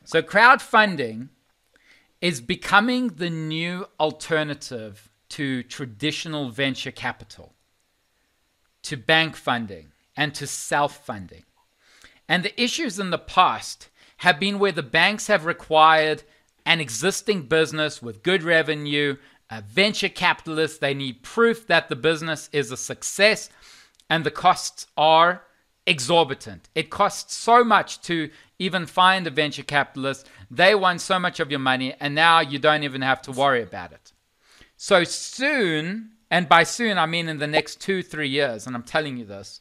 So crowdfunding is becoming the new alternative to traditional venture capital, to bank funding, and to self-funding. And the issues in the past have been where the banks have required an existing business with good revenue, a venture capitalist, they need proof that the business is a success, and the costs are exorbitant. It costs so much to even find a venture capitalist. They want so much of your money, and now you don't even have to worry about it. So soon, and by soon I mean in the next 2-3 years, and I'm telling you this,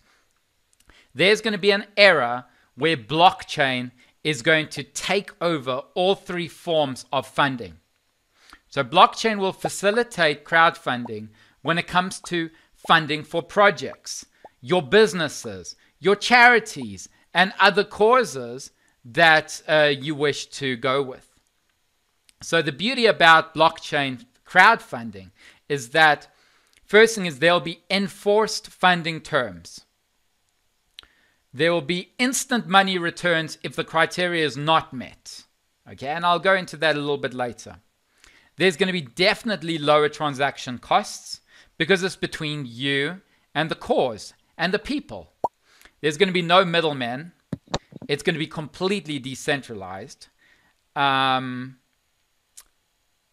there's going to be an era where blockchain is going to take over all three forms of funding. So blockchain will facilitate crowdfunding when it comes to funding for projects, your businesses, your charities, and other causes that you wish to go with. So the beauty about blockchain crowdfunding is that first thing is there'll be enforced funding terms. There will be instant money returns if the criteria is not met. Okay, and I'll go into that a little bit later. There's going to be definitely lower transaction costs because it's between you and the cause and the people. There's going to be no middlemen. It's going to be completely decentralized. There's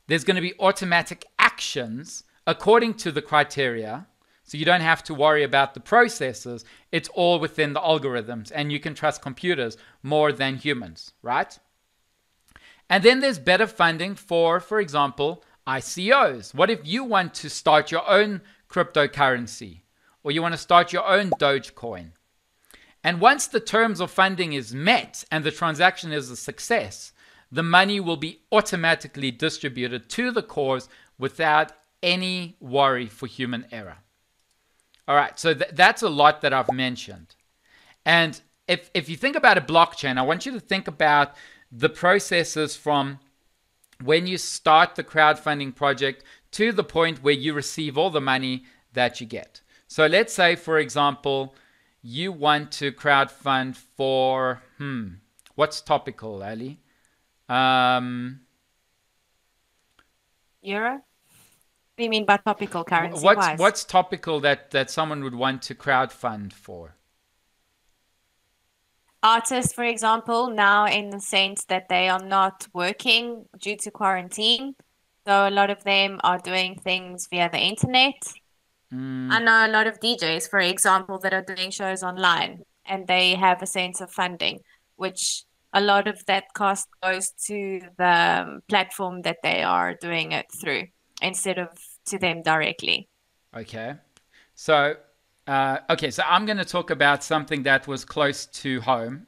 going to be automatic actions according to the criteria. So you don't have to worry about the processes. It's all within the algorithms, and you can trust computers more than humans, right? And then there's better funding for example, ICOs. What if you want to start your own cryptocurrency, or you want to start your own Dogecoin? And once the terms of funding is met and the transaction is a success, the money will be automatically distributed to the cause without any worry for human error. All right, so that's a lot that I've mentioned. And if you think about a blockchain, I want you to think about the processes from when you start the crowdfunding project to the point where you receive all the money that you get. So let's say, for example, you want to crowdfund for, what's topical, Ali? Euro? What do you mean by topical currency wise? What's topical that someone would want to crowdfund for? Artists, for example, now in the sense that they are not working due to quarantine. So a lot of them are doing things via the internet. I know a lot of DJs, for example, that are doing shows online and they have a sense of funding, which a lot of that cost goes to the platform that they are doing it through instead of to them directly. Okay. So, so I'm going to talk about something that was close to home,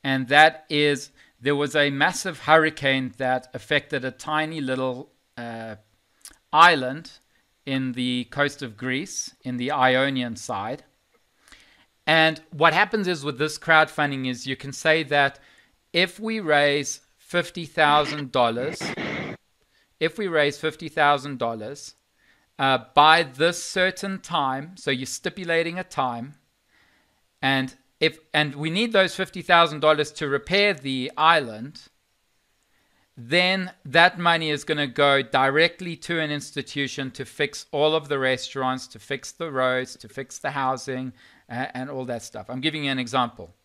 and that is there was a massive hurricane that affected a tiny little island in the coast of Greece, in the Ionian side. And what happens is with this crowdfunding is you can say that if we raise $50,000, by this certain time, so you're stipulating a time, and we need those $50,000 to repair the island, then that money is going to go directly to an institution to fix all of the restaurants, to fix the roads, to fix the housing, and all that stuff. I'm giving you an example.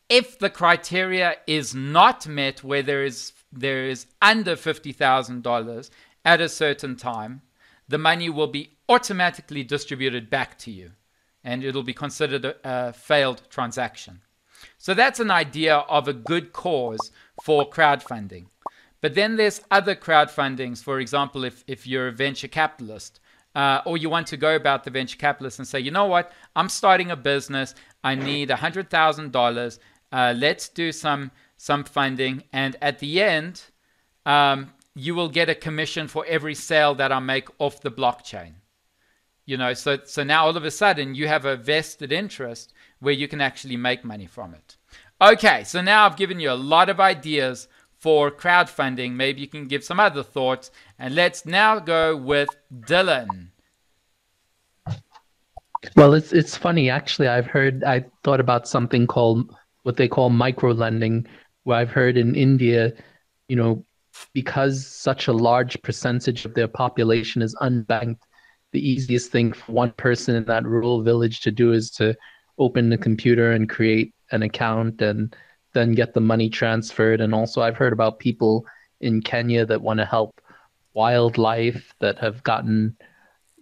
If the criteria is not met, where there is under $50,000 at a certain time, the money will be automatically distributed back to you, and it'll be considered a failed transaction. So that's an idea of a good cause for crowdfunding. But then there's other crowdfundings. For example, if you're a venture capitalist, or you want to go about the venture capitalist and say, you know what, I'm starting a business, I need $100,000, let's do some funding, and at the end, you will get a commission for every sale that I make off the blockchain. You know, so now all of a sudden you have a vested interest where you can actually make money from it. Okay, so now I've given you a lot of ideas for crowdfunding. Maybe you can give some other thoughts. And let's now go with Dylan. Well, it's funny actually. I thought about something called what they call micro lending, what I've heard in India, you know, because such a large percentage of their population is unbanked, the easiest thing for one person in that rural village to do is to open the computer and create an account and then get the money transferred. And also, I've heard about people in Kenya that want to help wildlife that have gotten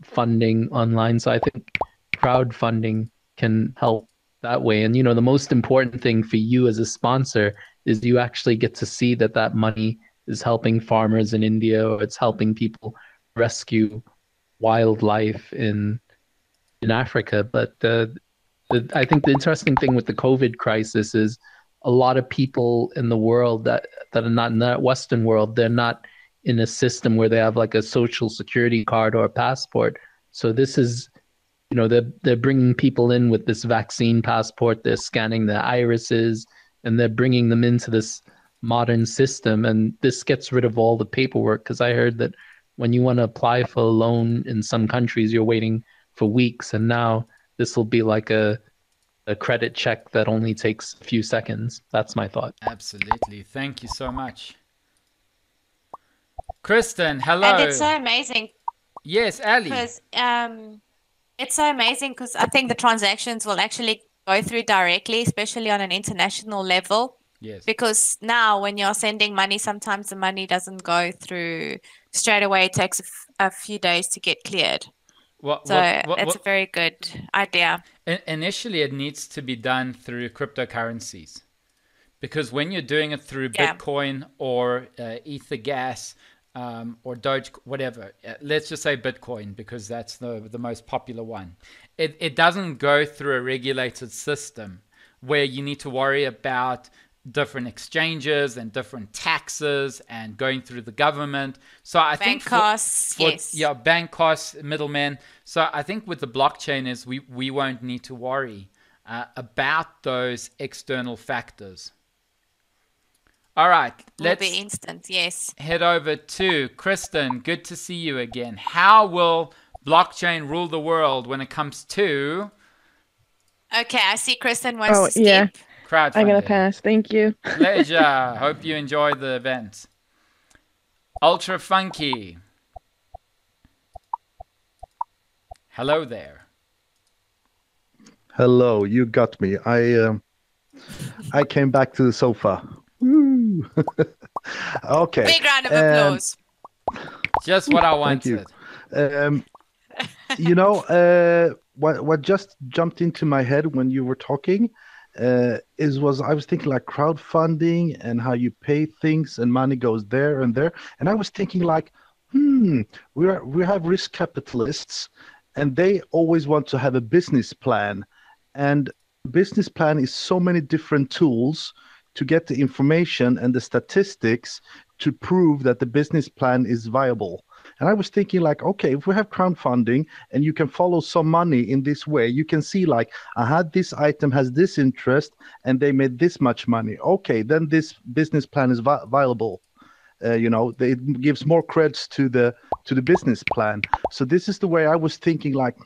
funding online. So I think crowdfunding can help that way. And, the most important thing for you as a sponsor is you actually get to see that that money is helping farmers in India or it's helping people rescue wildlife in Africa. But I think the interesting thing with the COVID crisis is a lot of people in the world that are not in that Western world, they're not in a system where they have like a social security card or a passport. So this is, they're bringing people in with this vaccine passport. They're scanning their irises and they're bringing them into this modern system. And this gets rid of all the paperwork because I heard that when you want to apply for a loan in some countries, you're waiting for weeks. And now this will be like a credit check that only takes a few seconds. That's my thought. Absolutely. Thank you so much. Kristen, And it's hello. so amazing Yes, Ali. because it's so amazing because I think the transactions will actually go through directly, especially on an international level. Yes. Because now when you're sending money, sometimes the money doesn't go through straight away. It takes a few days to get cleared. So that's a very good idea. Initially, it needs to be done through cryptocurrencies. Because when you're doing it through Bitcoin or Ether Gas or Doge, whatever, let's just say Bitcoin because that's the most popular one. It doesn't go through a regulated system where you need to worry about different exchanges and different taxes and going through the government. So I think costs, yes. Yeah, bank costs, middlemen. So I think with the blockchain is we won't need to worry about those external factors. All right, let's be instant. Yes. Head over to Kristen. Good to see you again. How will blockchain rule the world when it comes to? Okay, I see Kristen wants to skip. Yeah. Crowdfunding. I'm gonna pass. Thank you. Pleasure. Hope you enjoy the event. Ultra Funky. Hello there. Hello, you got me. I came back to the sofa. Woo. Okay. Big round of applause. Just what I wanted. Thank you. What just jumped into my head when you were talking I was thinking like crowdfunding and how you pay things and money goes there and there. And I was thinking like, we have risk capitalists and they always want to have a business plan. And business plan is so many different tools to get the information and the statistics to prove that the business plan is viable. And I was thinking like, okay, if we have crowdfunding and you can follow some money in this way, you can see like, this item has this interest and they made this much money. Okay, then this business plan is viable. It gives more credits to the business plan. So this is the way I was thinking like,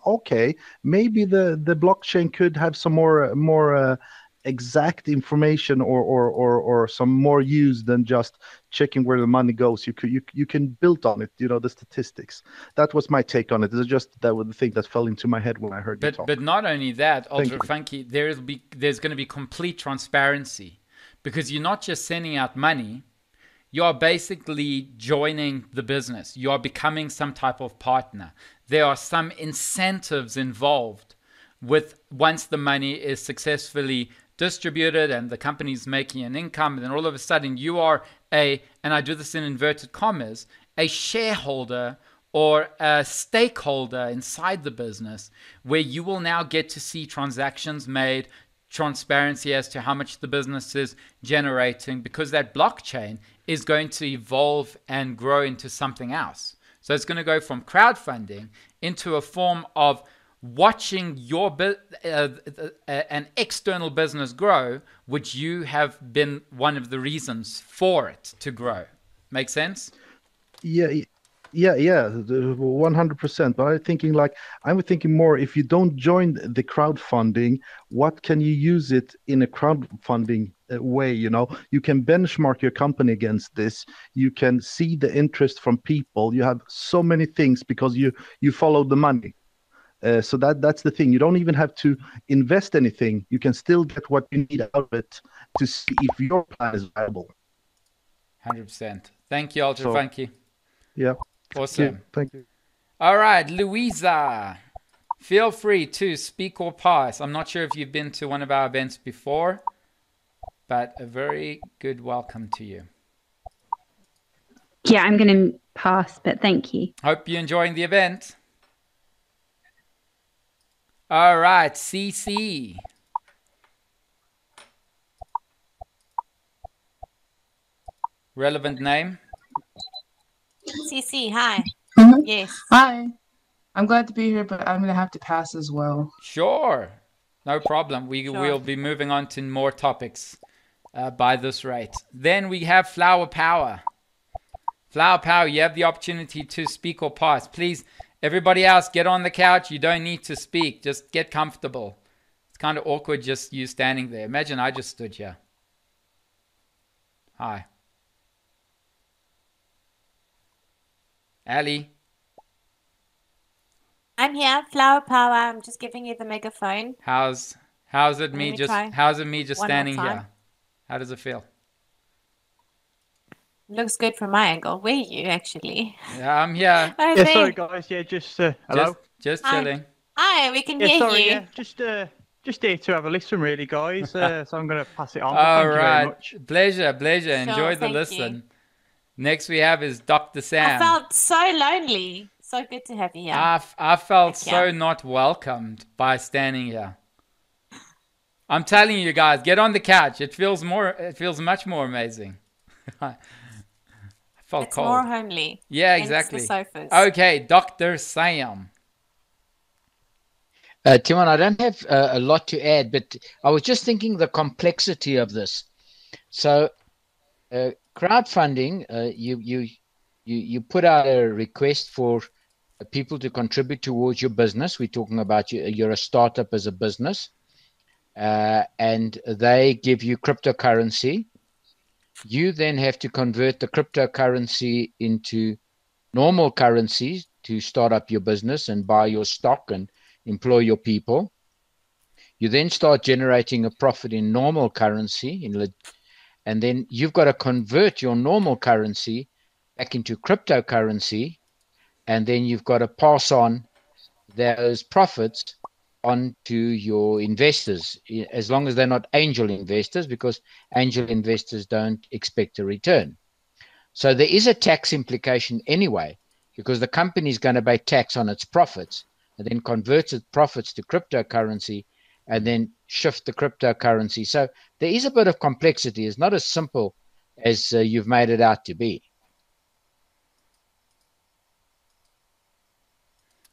okay, maybe the blockchain could have some more exact information or some more use than just checking where the money goes. You can build on it, the statistics. That was my take on it. It's just that was the thing that fell into my head when I heard you talk. But not only that, Ultra Funky, there's going to be complete transparency because you're not just sending out money. You are basically joining the business. You are becoming some type of partner. There are some incentives involved with once the money is successfully distributed and the company's making an income, and then all of a sudden you are and I do this in inverted commas, a shareholder or a stakeholder inside the business where you will now get to see transactions made, transparency as to how much the business is generating, because that blockchain is going to evolve and grow into something else. So it's going to go from crowdfunding into a form of watching your an external business grow, which you have been one of the reasons for it to grow. Make sense? Yeah, Yeah, yeah, 100%. But I'm thinking more, if you don't join the crowdfunding, what can you use it in a crowdfunding way? You can benchmark your company against this. You can see the interest from people. You have so many things because you follow the money. So that's the thing. You don't even have to invest anything. You can still get what you need out of it to see if your plan is viable. 100%. Thank you, Ultra So Funky. yeah, Awesome. thank you. All right, Louisa, feel free to speak or pass. I'm not sure if you've been to one of our events before, but a very good welcome to you. Yeah, I'm going to pass, but thank you. Hope you're enjoying the event. All right, CC. Relevant name. CC, hi. Yes. Hi. I'm glad to be here, but I'm going to have to pass as well. Sure. No problem. Sure. We'll be moving on to more topics by this rate. Then we have Flower Power. Flower Power, you have the opportunity to speak or pass. Please, everybody else, get on the couch. You don't need to speak. Just get comfortable. It's kind of awkward just you standing there. Imagine I just stood here. Hi. Ali. I'm here, Flower Power. I'm just giving you the megaphone. How's it me just standing here? How does it feel? Looks good from my angle. Where are you actually? Yeah, I'm here. Yeah, sorry guys. Yeah, just hello. Just chilling. Hi, we can hear sorry, you. Yeah, just here to have a listen, really, guys. So I'm going to pass it on. All Thank you very much. Pleasure. Sure, Enjoy the thank listen. you. Next we have is Dr. Sam. I felt so lonely. So good to have you here. I felt Thank so you. not welcomed by standing here. I'm telling you guys, get on the couch. It feels much more amazing. I felt It's cold. more homely. Yeah, Hence exactly. the sofas. Okay, Dr. Sam. Timon, I don't have a lot to add, but I was just thinking the complexity of this. So, crowdfunding, you put out a request for people to contribute towards your business. We're talking about you're a startup as a business, and they give you cryptocurrency. You then have to convert the cryptocurrency into normal currency to start up your business and buy your stock and employ your people. You then start generating a profit in normal currency, and then you've got to convert your normal currency back into cryptocurrency, and then you've got to pass on those profits on to your investors, as long as they're not angel investors, because angel investors don't expect a return. So there is a tax implication anyway, because the company is going to pay tax on its profits and then converts its profits to cryptocurrency and then shift the cryptocurrency. So there is a bit of complexity. It's not as simple as you've made it out to be.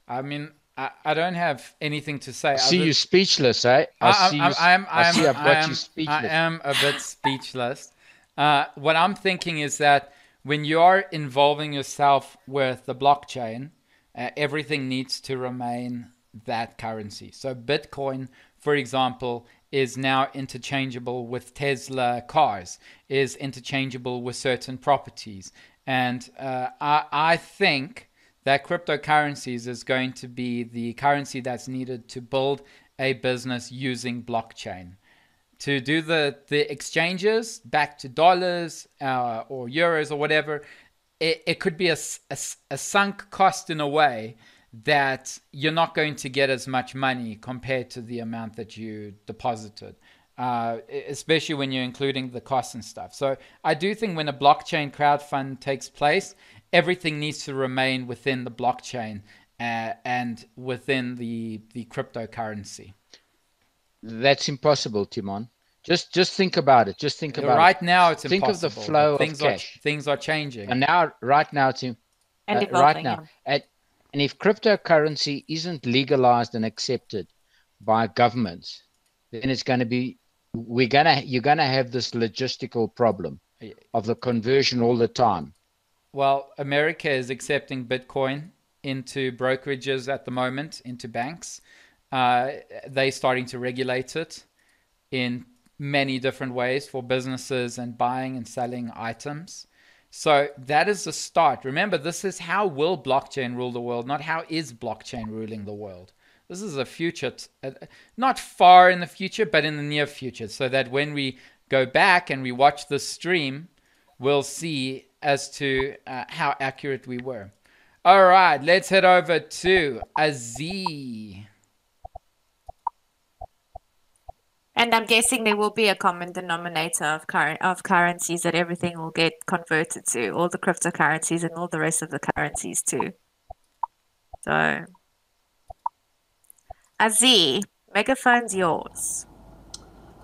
I mean, I don't have anything to say. I see you speechless, eh? I am a bit speechless. What I'm thinking is that when you're involving yourself with the blockchain, everything needs to remain that currency. So Bitcoin, for example, is now interchangeable with Tesla cars, is interchangeable with certain properties. And I think that cryptocurrencies is going to be the currency that's needed to build a business using blockchain. To do the exchanges back to dollars or euros or whatever, it could be a sunk cost in a way that you're not going to get as much money compared to the amount that you deposited, especially when you're including the costs and stuff. So I do think when a blockchain crowdfund takes place, everything needs to remain within the blockchain and within the cryptocurrency. That's impossible, Timon. Just think about it. Just think about right it. now it's think impossible. Think of the flow of cash. Things are changing. And now, right now, right now. And if cryptocurrency isn't legalized and accepted by governments, then it's going to be, you're going to have this logistical problem of the conversion all the time. Well, America is accepting Bitcoin into brokerages at the moment, into banks. They're starting to regulate it in many different ways for businesses and buying and selling items. So that is the start. Remember, this is how will blockchain rule the world, not how is blockchain ruling the world. This is a future, not far in the future, but in the near future, so that when we go back and we watch this stream, we'll see as to how accurate we were. All right, let's head over to Aziz. And I'm guessing there will be a common denominator of currencies that everything will get converted to, all the cryptocurrencies and all the rest of the currencies too. So, Aziz, megaphone's yours.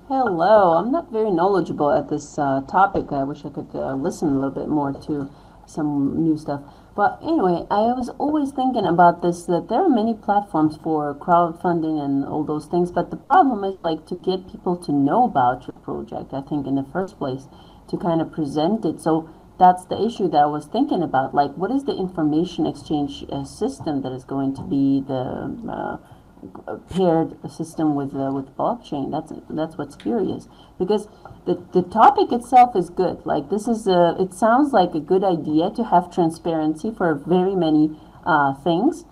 Hello, I'm not very knowledgeable at this topic. I wish I could listen a little bit more to some new stuff. But anyway, I was always thinking about this, that there are many platforms for crowdfunding and all those things, but the problem is like to get people to know about your project, I think in the first place, to kind of present it. So that's the issue that I was thinking about. Like, what is the information exchange system that is going to be the paired system with blockchain? That's what's curious, because the topic itself is good. Like, this is it sounds like a good idea to have transparency for very many things,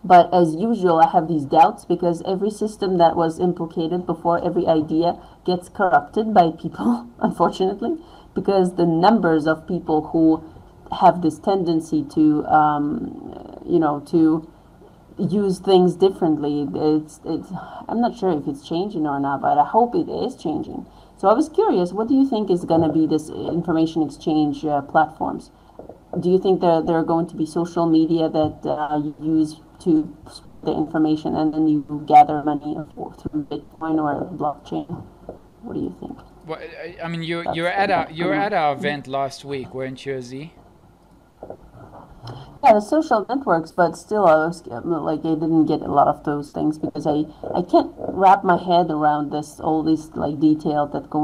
but as usual I have these doubts, because every system that was implicated before, every idea gets corrupted by people unfortunately, because the numbers of people who have this tendency to to use things differently, it's I'm not sure if it's changing or not, but I hope it is changing. So I was curious, what do you think is going to be this information exchange platforms? Do you think that there are going to be social media that you use to spread the information, and then you gather money through Bitcoin or blockchain? What do you think? Well, I mean, you were at our event last week, weren't you, Aziz? Yeah, the social networks, but still, I was like, I didn't get a lot of those things, because I can't wrap my head around all these like details that go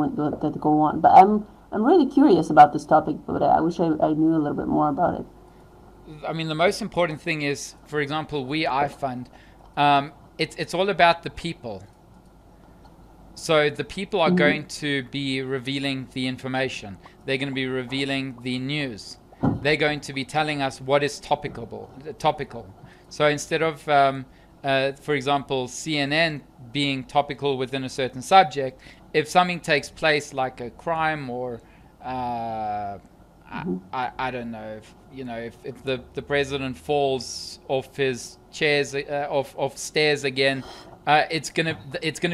on. But I'm really curious about this topic, but I wish I knew a little bit more about it. I mean, the most important thing is, for example, iFund. It's all about the people. So the people are going to be revealing the information. They're going to be revealing the news. They're going to be telling us what is topical. So instead of, for example, CNN being topical within a certain subject, if something takes place like a crime or I don't know, if the president falls off his chairs, off stairs again, it's gonna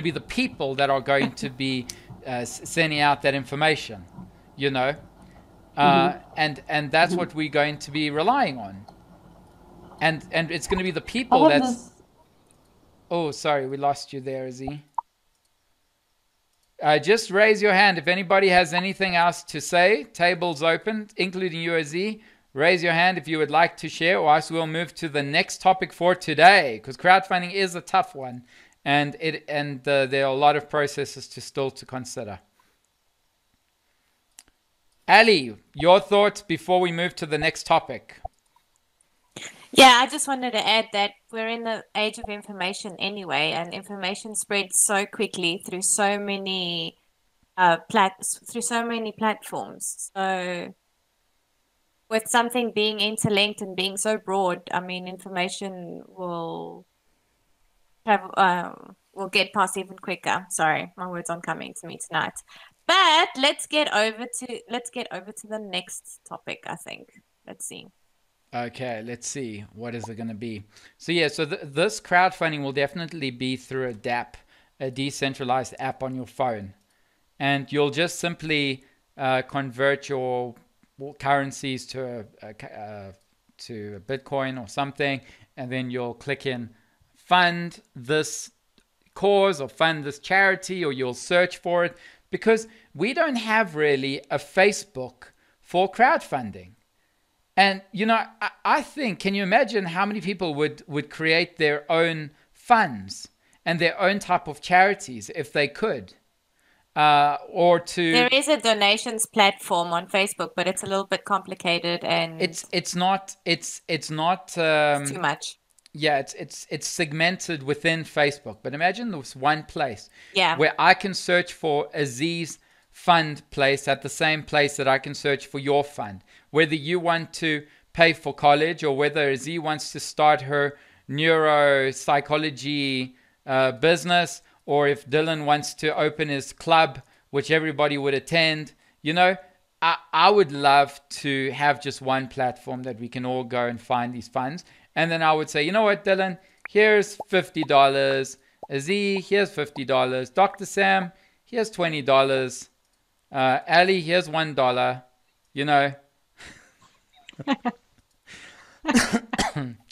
be the people that are going to be sending out that information, and that's what we're going to be relying on, and it's going to be the people Oh, sorry, we lost you there, Aziz. Just raise your hand if anybody has anything else to say. Table's open, including you, Aziz. Raise your hand if you would like to share, or else we'll move to the next topic for today, because crowdfunding is a tough one, and there are a lot of processes to consider. Ali, your thoughts before we move to the next topic? Yeah, I just wanted to add that we're in the age of information anyway, and information spreads so quickly through so many platforms. So with something being interlinked and being so broad, I mean, information will get past even quicker. Sorry, my words aren't coming to me tonight. But let's get over to the next topic, I think. Let's see. Okay, let's see. What is it going to be? So yeah, this crowdfunding will definitely be through a DApp, a decentralized app on your phone. And you'll just simply convert your currencies to a Bitcoin or something, and then you'll click in fund this cause or fund this charity, or you'll search for it, because we don't have really a Facebook for crowdfunding. And, I think, can you imagine how many people would create their own funds and their own type of charities if they could? or to. There is a donations platform on Facebook, but it's a little bit complicated and It's not too much. yeah, it's segmented within Facebook. But imagine there's one place Yeah. where I can search for Aziz fund place at the same place that I can search for your fund. Whether you want to pay for college or whether Aziz wants to start her neuropsychology business, or if Dylan wants to open his club, which everybody would attend, you know, I would love to have just one platform that we can all go and find these funds. And then I would say, you know what, Dylan, here's $50. Aziz, here's $50. Dr. Sam, here's $20. Ali, here's $1. You know.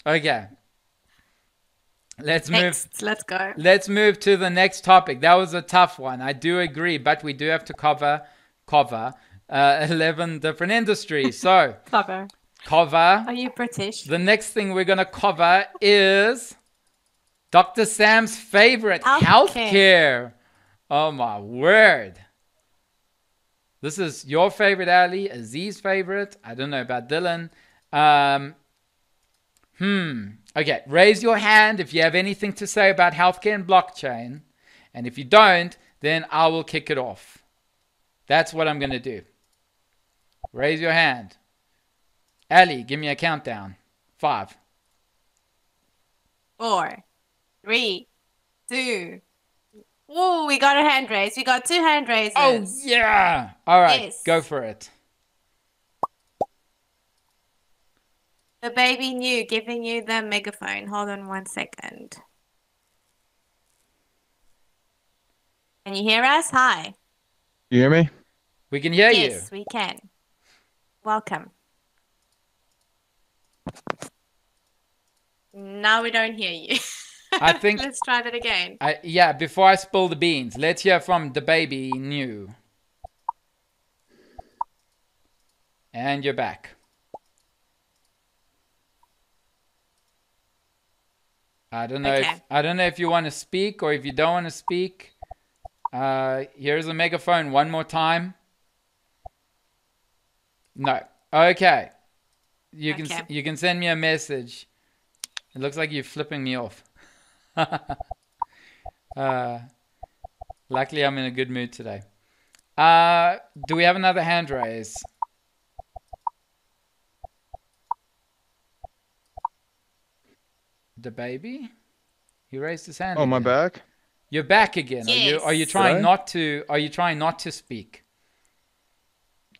Okay. Let's go. Let's move to the next topic. That was a tough one. I do agree, but we do have to cover 11 different industries. So Cover. Are you British? The next thing we're going to cover is Dr. Sam's favorite, healthcare. Oh my word. This is your favorite, Ali, Aziz's favorite. I don't know about Dylan. Okay, raise your hand if you have anything to say about healthcare and blockchain. And if you don't, then I will kick it off. That's what I'm going to do. Raise your hand. Ali, give me a countdown. 5. 4, 3, 2. Whoa, we got a hand raise. We got 2 hand raises. Oh, yeah. All right, yes. Go for it. The baby knew, giving you the megaphone. Hold on 1 second. Can you hear us? Hi. You hear me? We can hear you. Yes, we can. Welcome. Now we don't hear you. I think let's try that again. Yeah, before I spill the beans, let's hear from the baby new. And you're back. I don't know if you want to speak or if you don't want to speak. Here's a megaphone one more time. No. Okay. You can send me a message. It looks like you're flipping me off. Luckily, I'm in a good mood today. Do we have another hand raise? The baby? He raised his hand. Oh, am I back? You're back again. Yes. Are you trying not to speak?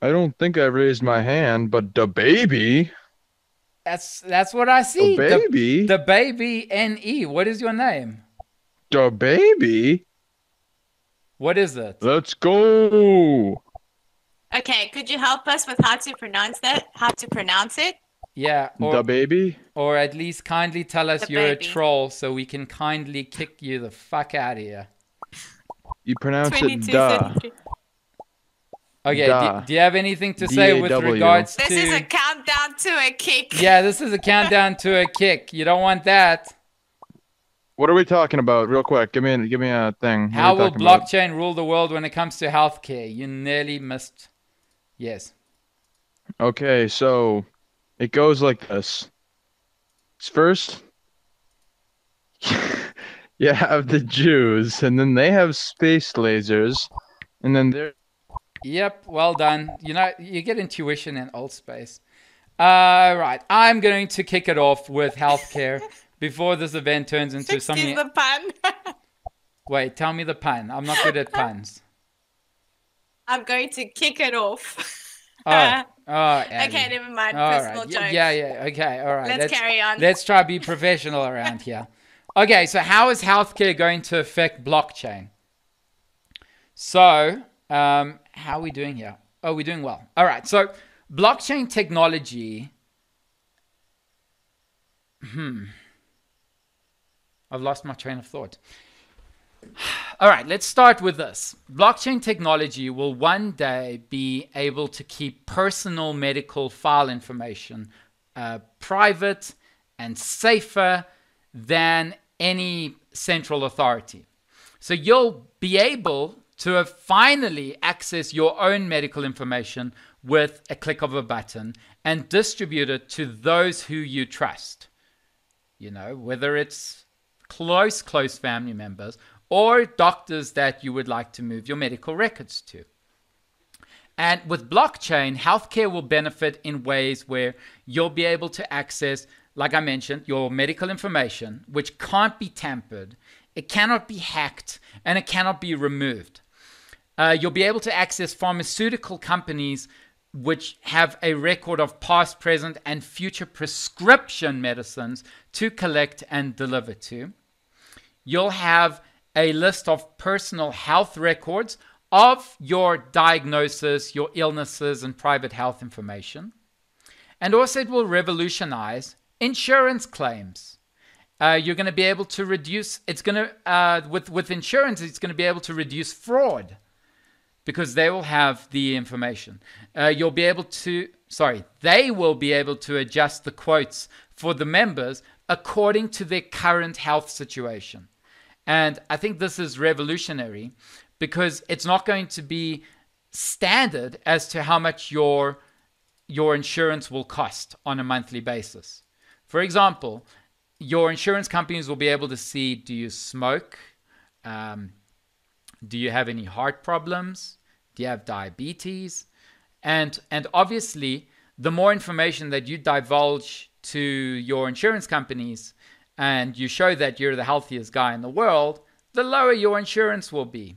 I don't think I raised my hand, but the baby. That's what I see. The baby? The baby NE. What is your name? The baby? What is it? Let's go. Okay, could you help us with how to pronounce that? How to pronounce it? Yeah. The baby? Or at least kindly tell us you're baby. a troll so we can kindly kick you the fuck out of here. You pronounce it da. Okay, do you have anything to say with D-A-W. regards to... This is a countdown to a kick. Yeah, this is a countdown to a kick. You don't want that. What are we talking about? Real quick, give me a thing. How will blockchain rule the world when it comes to healthcare? You nearly missed. Yes. Okay, so it goes like this. First, you have the Jews, and then they have space lasers, and then they're... Yep, well done. You know, you get intuition in old space. Right, I'm going to kick it off with healthcare before this event turns into something... Excuse the pun. Wait, tell me the pun. I'm not good at puns. I'm going to kick it off. Abby. Okay, never mind. Personal jokes. Yeah. Okay, all right. Let's carry on. Let's try to be professional around here. Okay, so how is healthcare going to affect blockchain? So, how are we doing here? Oh, we're doing well. All right, so blockchain technology... I've lost my train of thought. All right, let's start with this. Blockchain technology will one day be able to keep personal medical file information private and safer than any central authority. So you'll be able to finally access your own medical information with a click of a button and distribute it to those who you trust. You know, whether it's close family members or doctors that you would like to move your medical records to. And with blockchain, healthcare will benefit in ways where you'll be able to access, like I mentioned, your medical information, which can't be tampered, it cannot be hacked, and it cannot be removed. You'll be able to access pharmaceutical companies which have a record of past, present, and future prescription medicines to collect and deliver to. You'll have a list of personal health records of your diagnosis, your illnesses, and private health information. And also it will revolutionize insurance claims. You're going to be able to reduce, with insurance, it's going to be able to reduce fraud because they will have the information. They will be able to adjust the quotes for the members according to their current health situation. And I think this is revolutionary because it's not going to be standard as to how much your insurance will cost on a monthly basis. For example, your insurance companies will be able to see, do you smoke? Do you have any heart problems? Do you have diabetes? And obviously, the more information that you divulge to your insurance companies and you show that you're the healthiest guy in the world, the lower your insurance will be.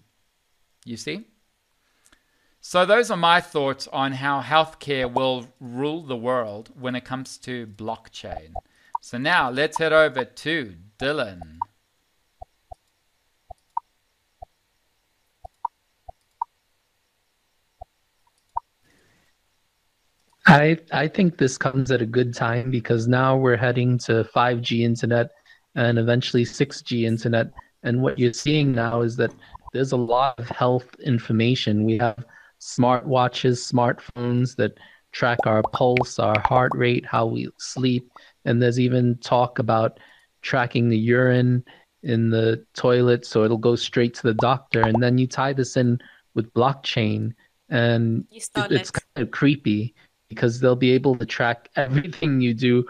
You see? So those are my thoughts on how healthcare will rule the world when it comes to blockchain. So now let's head over to Dylan. I think this comes at a good time because now we're heading to 5G internet and eventually 6G internet. And what you're seeing now is that there's a lot of health information. We have smartwatches, smartphones that track our pulse, our heart rate, how we sleep. And there's even talk about tracking the urine in the toilet so it'll go straight to the doctor. And then you tie this in with blockchain and it's kind of creepy because they'll be able to track everything you do,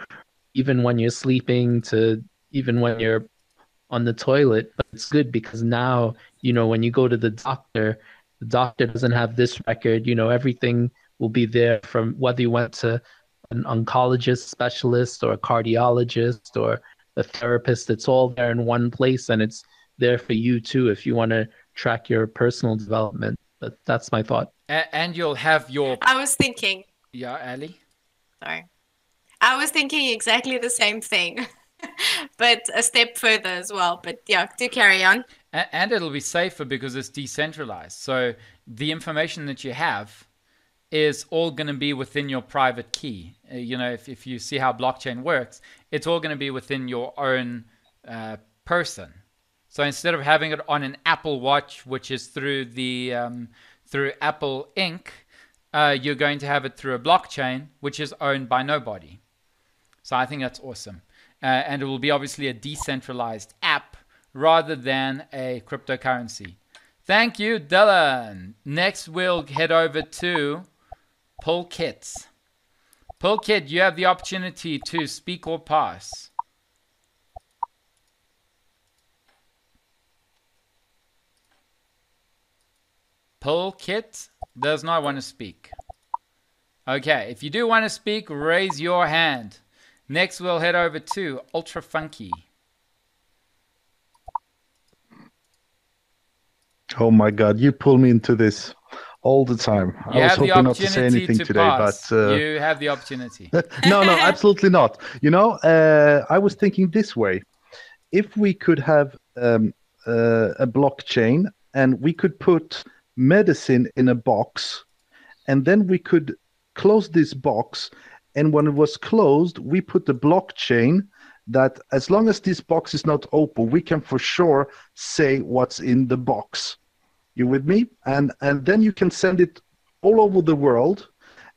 even when you're sleeping to even when you're on the toilet. But it's good because now, when you go to the doctor doesn't have this record. Everything will be there from whether you went to an oncologist specialist or a cardiologist or a therapist. It's all there in one place, and it's there for you too if you want to track your personal development. But that's my thought. And you'll have your... I was thinking... Yeah, Ali? Sorry. I was thinking exactly the same thing, but a step further as well. But yeah, do carry on. And it'll be safer because it's decentralized. So the information that you have is all going to be within your private key. If you see how blockchain works, it's all going to be within your own person. So instead of having it on an Apple Watch, which is through the through Apple Inc., you're going to have it through a blockchain, which is owned by nobody. So I think that's awesome. And it will be obviously a decentralized app rather than a cryptocurrency. Thank you, Dylan. Next, we'll head over to Pulkit. Pulkit, you have the opportunity to speak or pass. Pulkit does not want to speak. Okay, if you do want to speak, raise your hand. Next, we'll head over to Ultra Funky. Oh my God, you pull me into this all the time. I was hoping not to say anything today, but... You have the opportunity. No, absolutely not. I was thinking this way. If we could have a blockchain and we could put medicine in a box, and then we could close this box, and when it was closed, we put the blockchain that as long as this box is not open, we can for sure say what's in the box. You with me? And then you can send it all over the world,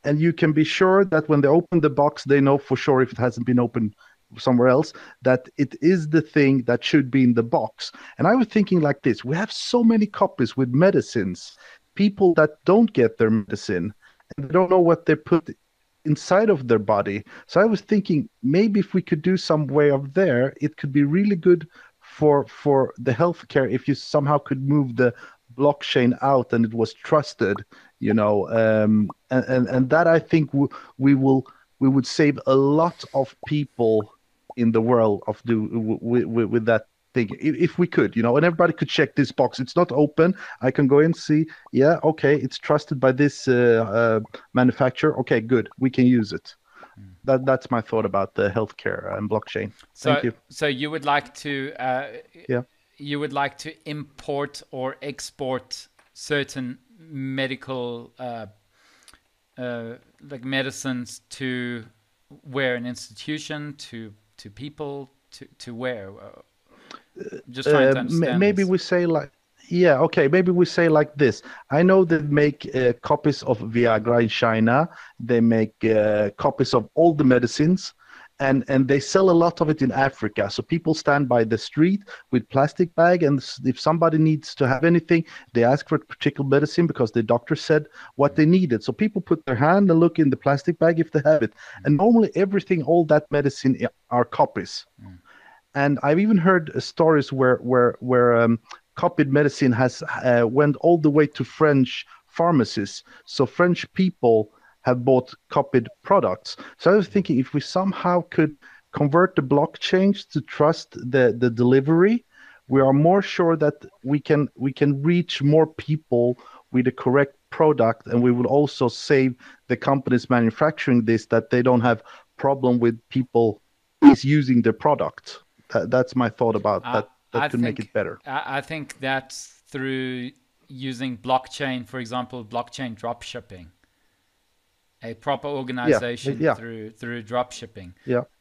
and you can be sure that when they open the box, they know for sure if it hasn't been opened somewhere else, that it is the thing that should be in the box. And I was thinking like this: we have so many copies with medicines, people that don't get their medicine and they don't know what they put inside of their body. So I was thinking maybe if we could do some way of there, it could be really good for the healthcare if you somehow could move the blockchain out and it was trusted, and that I think we would save a lot of people in the world of with that thing if we could, and everybody could check this box. It's not open. I can go and see. Yeah, okay, it's trusted by this manufacturer. Okay, good. We can use it. That's my thought about the healthcare and blockchain. Thank you. So you would like to yeah. You would like to import or export certain medical like medicines to where? An institution, to people, to where? Just trying to understand. Maybe this. we say like, yeah, okay. Maybe we say like this. I know they make copies of Viagra in China. They make copies of all the medicines, and they sell a lot of it in Africa. So people stand by the street with plastic bag, and if somebody needs to have anything, they ask for a particular medicine because the doctor said what they needed. So people put their hand and look in the plastic bag if they have it. And normally everything, all that medicine are copies. And I've even heard stories where copied medicine has went all the way to French pharmacies. So French people have bought copied products. So I was thinking if we somehow could convert the blockchains to trust the delivery, we are more sure that we can reach more people with the correct product, and we will also save the companies manufacturing this, that they don't have problem with people misusing the product. That's my thought about that. That could make it better. I think that's through using blockchain, for example, blockchain drop shipping. A proper organization through drop shipping,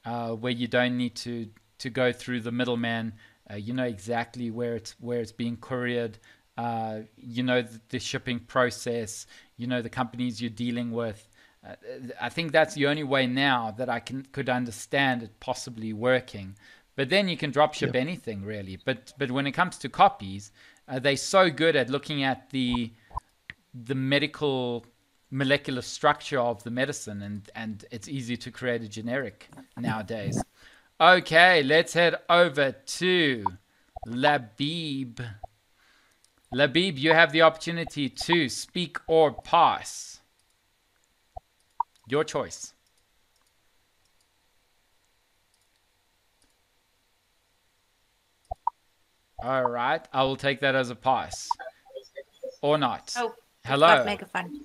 where you don't need to go through the middleman. You know exactly where it's being couriered. You know the shipping process. You know the companies you're dealing with. I think that's the only way now that I could understand it possibly working. But then you can drop ship anything really. But when it comes to copies, they're so good at looking at the molecular structure of the medicine, and it's easy to create a generic nowadays. Okay, let's head over to Labib. Labib, you have the opportunity to speak or pass. Your choice. All right, I will take that as a pass. Or not. Oh, hello. Make it fun.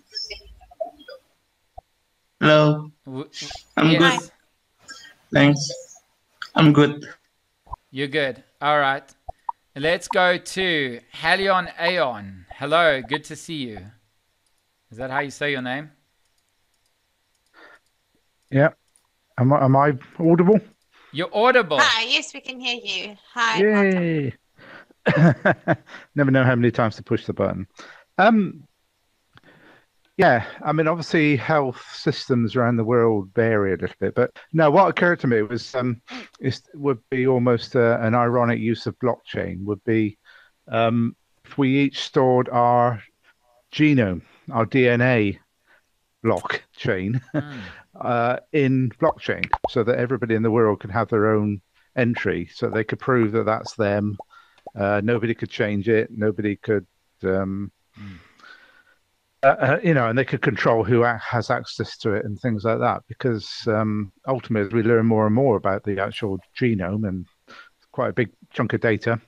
Hello. I'm good. Thanks. I'm good. You're good. All right. Let's go to Halion Aeon. Hello, good to see you. Is that how you say your name? Yeah. Am I audible? You're audible. Hi, yes, we can hear you. Hi. Yay. Never know how many times to push the button. Yeah, I mean, obviously health systems around the world vary a little bit, but no, what occurred to me was would be almost an ironic use of blockchain would be if we each stored our genome, our DNA blockchain in blockchain, so that everybody in the world could have their own entry, so they could prove that that's them. Nobody could change it. Nobody could. And they could control who has access to it and things like that, because ultimately as we learn more and more about the actual genome, and quite a big chunk of data,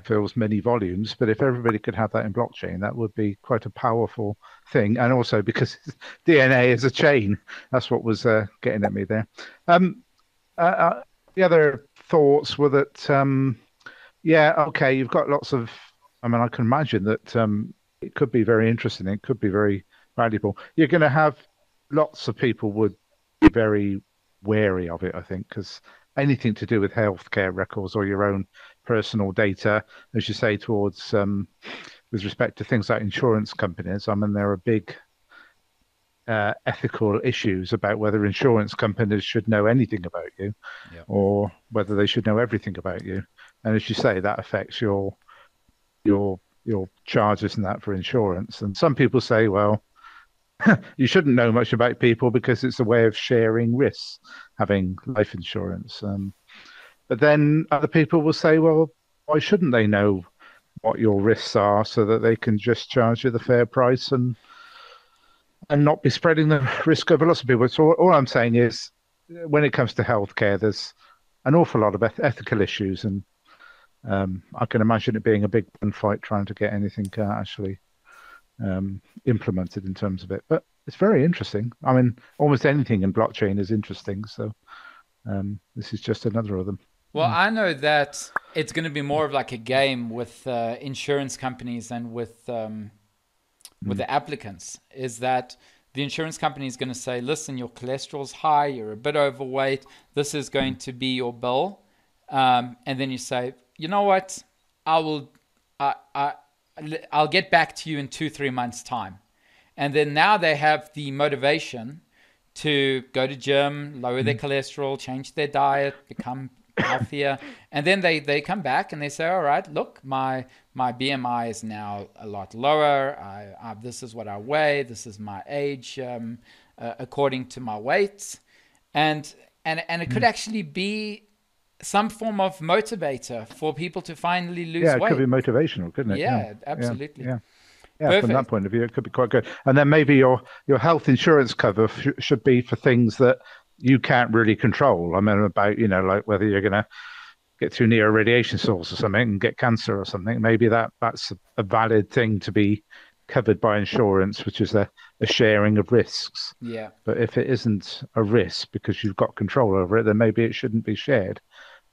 fills many volumes, but if everybody could have that in blockchain, that would be quite a powerful thing. And also because DNA is a chain, that's what was getting at me there. The other thoughts were that, you've got lots of, I mean, I can imagine that it could be very interesting. It could be very valuable. You're going to have lots of people would be very wary of it, I think, because anything to do with healthcare records or your own personal data, as you say, towards with respect to things like insurance companies. I mean, they're a big ethical issues about whether insurance companies should know anything about you, or whether they should know everything about you. And as you say, that affects your charges and that for insurance. And some people say, well, you shouldn't know much about people because it's a way of sharing risks, having life insurance. But then other people will say, well, why shouldn't they know what your risks are so that they can just charge you the fair price and not be spreading the risk over lots of people? So all I'm saying is, when it comes to healthcare, there's an awful lot of ethical issues, and I can imagine it being a big fight trying to get anything actually implemented in terms of it. But it's very interesting. I mean, almost anything in blockchain is interesting. So this is just another of them. Well, I know that it's going to be more of like a game with insurance companies and with the applicants. Is that the insurance company is going to say, listen, your cholesterol's high, you're a bit overweight, this is going to be your bill. And then you say, you know what, I'll get back to you in 2-3 months' time. And then now they have the motivation to go to gym, lower their cholesterol, change their diet, become healthier. And then they come back and they say, all right, look, my BMI is now a lot lower. This is what I weigh. This is my age according to my weight. And it could actually be some form of motivator for people to finally lose weight. Yeah, it could be motivational, couldn't it? Yeah, absolutely. Yeah, from that point of view, it could be quite good. And then maybe your health insurance cover should be for things that you can't really control. I mean, about, like whether you're going to get too near a radiation source or something and get cancer or something. Maybe that's a valid thing to be covered by insurance, which is a sharing of risks. Yeah. But if it isn't a risk because you've got control over it, then maybe it shouldn't be shared,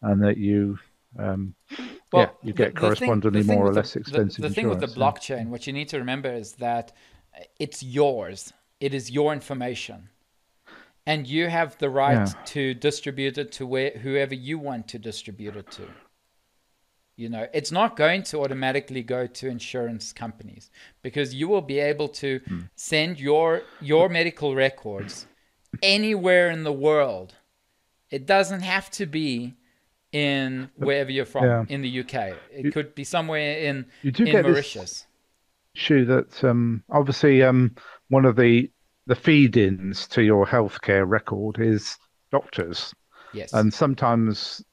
and that you you get correspondingly more or less expensive the thing with the blockchain, what you need to remember is that it's yours. It is your information. And you have the right to distribute it to whoever you want to distribute it to. It's not going to automatically go to insurance companies, because you will be able to send your medical records anywhere in the world. It doesn't have to be in wherever you're from, in the UK. It could be somewhere in Mauritius. Issue that obviously one of the feed-ins to your healthcare record is doctors. Yes. And sometimes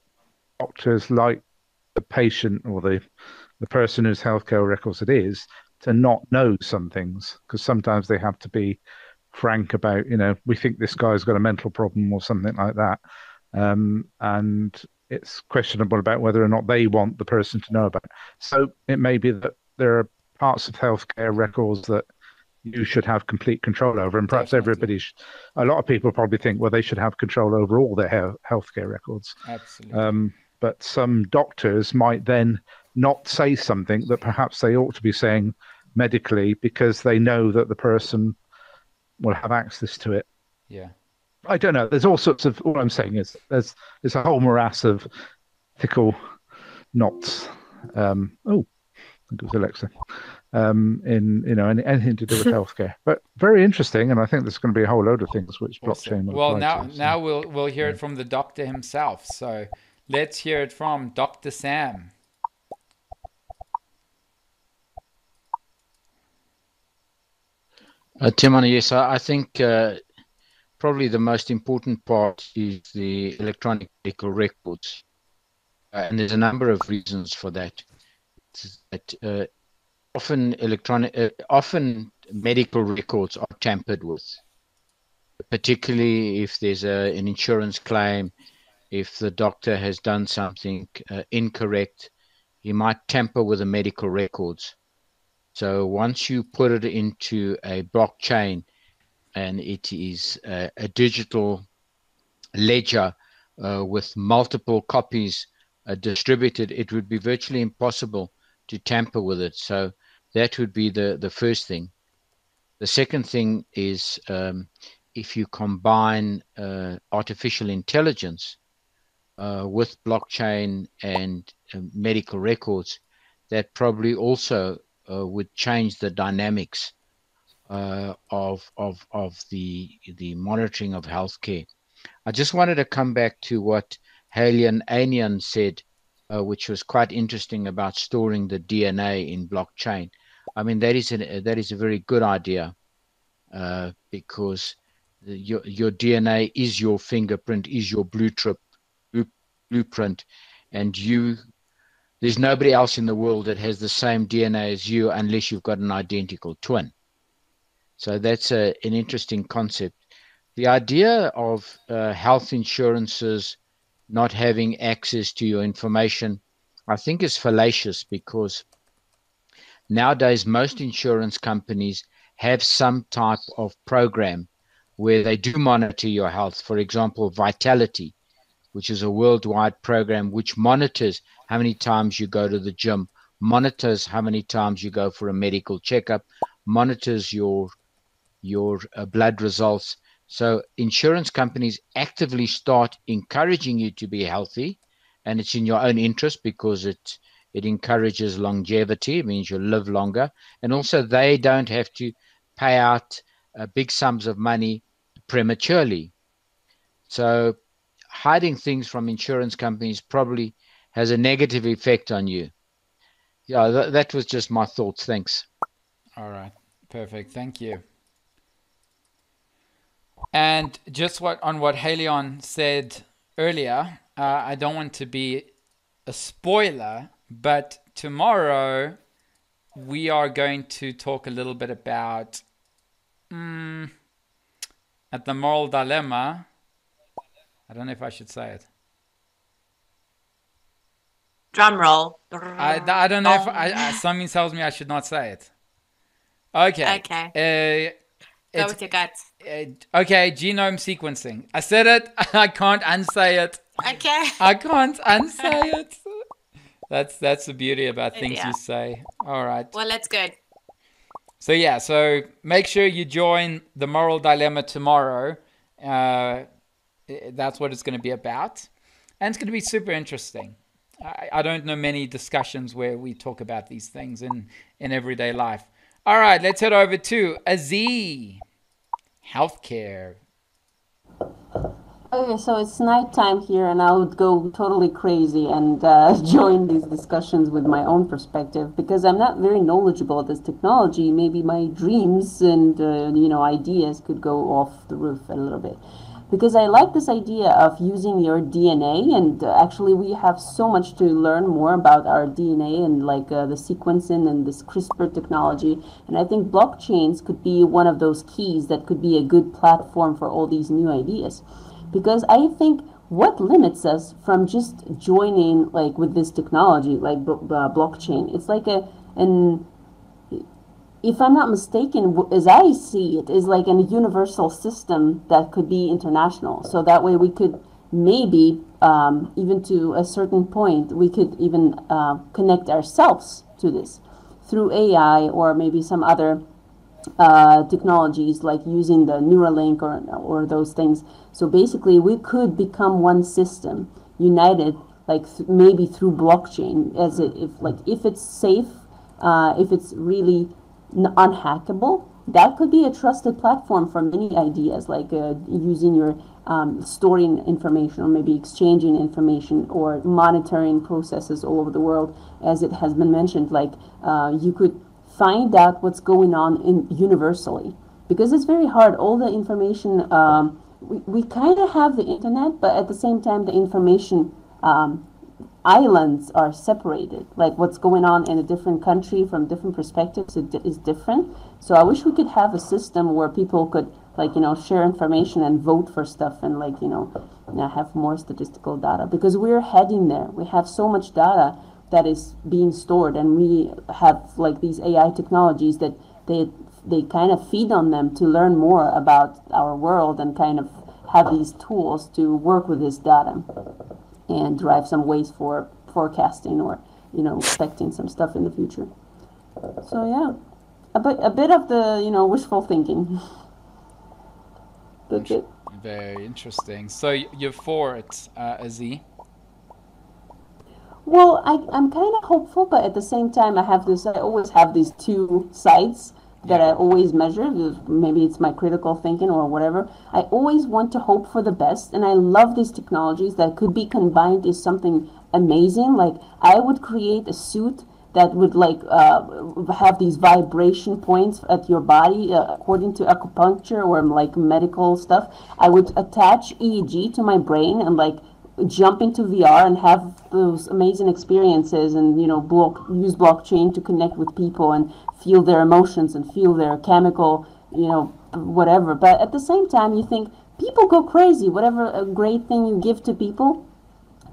doctors like the patient or the person whose healthcare records it is to not know some things, because sometimes they have to be frank about, we think this guy's got a mental problem or something like that. And it's questionable about whether or not they want the person to know about it. So it may be that there are parts of healthcare records that you should have complete control over, and perhaps a lot of people probably think, well, they should have control over all their healthcare records. Absolutely. But some doctors might then not say something that perhaps they ought to be saying medically, because they know that the person will have access to it. Yeah. I don't know. There's all sorts of. All I'm saying is there's a whole morass of ethical knots. I think it was Alexa. In anything to do with healthcare, but very interesting, and I think there's going to be a whole load of things which blockchain will apply to. Now we'll hear it from the doctor himself. So let's hear it from Dr. Sam. Timon, yes, I think probably the most important part is the electronic medical records, and there's a number of reasons for that. Often medical records are tampered with, particularly if there's an insurance claim. If the doctor has done something incorrect, he might tamper with the medical records. So once you put it into a blockchain and it is a digital ledger with multiple copies distributed, it would be virtually impossible to tamper with it. So that would be the first thing. The second thing is if you combine artificial intelligence with blockchain and medical records, that probably also would change the dynamics of the monitoring of healthcare. I just wanted to come back to what Halian Anian said, which was quite interesting about storing the DNA in blockchain. I mean, that is a very good idea, because your DNA is your fingerprint, is your blueprint, and there's nobody else in the world that has the same DNA as you unless you've got an identical twin. So that's an interesting concept. The idea of health insurances not having access to your information, I think, is fallacious, because nowadays most insurance companies have some type of program where they do monitor your health. For example, Vitality, which is a worldwide program which monitors how many times you go to the gym, monitors how many times you go for a medical checkup, monitors your blood results. So insurance companies actively start encouraging you to be healthy, and it's in your own interest because it encourages longevity. It means you'll live longer, and also they don't have to pay out big sums of money prematurely. So hiding things from insurance companies probably has a negative effect on you. Yeah, that was just my thoughts. Thanks. All right, perfect. Thank you. And just on what Halion said earlier, I don't want to be a spoiler, but tomorrow we are going to talk a little bit about at the moral dilemma. I don't know if I should say it. Drum roll. I don't know if something tells me I should not say it. Okay. Okay. Go with your gut. Okay, genome sequencing. I said it. I can't unsay it. Okay. I can't unsay it. That's the beauty about things you say. All right. Well, that's good. So yeah, so make sure you join the moral dilemma tomorrow. That's what it's going to be about, and it's going to be super interesting. I don't know many discussions where we talk about these things in everyday life. All right, let's head over to Aziz. Healthcare. Okay, so it's nighttime here, and I would go totally crazy and join these discussions with my own perspective, because I'm not very knowledgeable of this technology. Maybe my dreams and ideas could go off the roof a little bit. Because I like this idea of using your DNA, and actually we have so much to learn more about our DNA and the sequencing and this CRISPR technology. And I think blockchains could be one of those keys that could be a good platform for all these new ideas. Because I think what limits us from just joining with this technology, blockchain, it's like if I'm not mistaken, as I see it, is like a universal system that could be international. So that way we could maybe, even to a certain point, we could even connect ourselves to this through AI or maybe some other technologies, like using the Neuralink or those things. So basically we could become one system, united, maybe through blockchain, if it's safe, if it's really unhackable, that could be a trusted platform for many ideas, like using your storing information, or maybe exchanging information, or monitoring processes all over the world, as it has been mentioned. You could find out what's going on universally, because it's very hard. All the information, we kind of have the internet, but at the same time the information islands are separated. Like what's going on in a different country from different perspectives is different. So I wish we could have a system where people could share information and vote for stuff, and have more statistical data, because we're heading there. We have so much data that is being stored, and we have these AI technologies that they kind of feed on them to learn more about our world, and kind of have these tools to work with this data and derive some ways for forecasting or expecting some stuff in the future. So yeah, a bit of the wishful thinking. That's it. Very interesting. So you're for it, Aziz? Well, I'm kind of hopeful, but at the same time I always have these two sides. that I always measure. Maybe it's my critical thinking or whatever. I always want to hope for the best, and I love these technologies that could be combined is something amazing. Like I would create a suit that would like have these vibration points at your body according to acupuncture or like medical stuff. I would attach EEG to my brain and like jump into VR and have those amazing experiences, and use blockchain to connect with people and feel their emotions and feel their chemical, whatever. But at the same time, you think people go crazy. Whatever a great thing you give to people,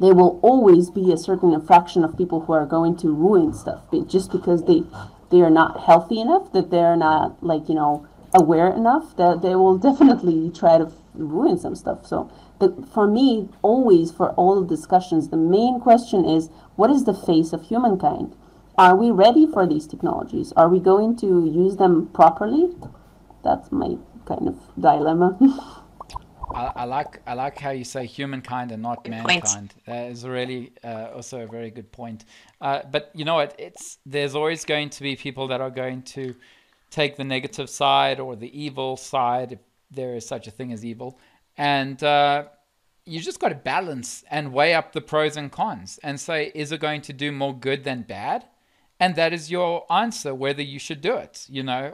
there will always be a certain fraction of people who are going to ruin stuff just because they are not healthy enough, that they're not aware enough, that they will definitely try to ruin some stuff. So for me, always for all the discussions, the main question is, what is the face of humankind? Are we ready for these technologies? Are we going to use them properly? That's my kind of dilemma. I like how you say humankind and not mankind. That is really also a very good point. But you know what? There's always going to be people that are going to take the negative side or the evil side, if there is such a thing as evil. And you just got to balance and weigh up the pros and cons and say, is it going to do more good than bad? And that is your answer, whether you should do it,